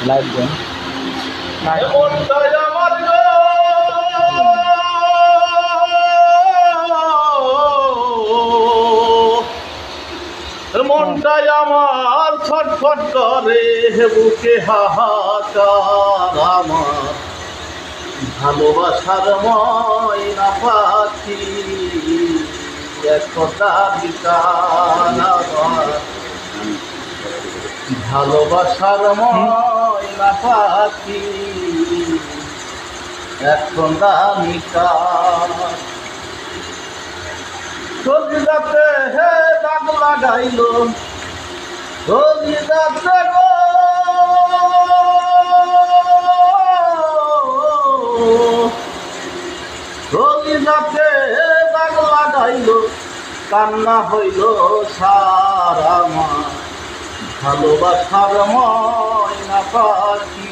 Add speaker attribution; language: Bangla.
Speaker 1: লাইভ দেন
Speaker 2: মনটাই আমার ছটফট করে বুকে হাহাকার আমার ভালোবাসার ময়না পাখি একতা বিকার আমার ভালোবাসার ময়না পাখি এখন দামিকার সজিদাতে হে দাগ লাগাইল সজিদাতে গো সজিদাতে দাগ লাগাইল কান্না হইল সারা মা ভালোবাসার ময়না পাখি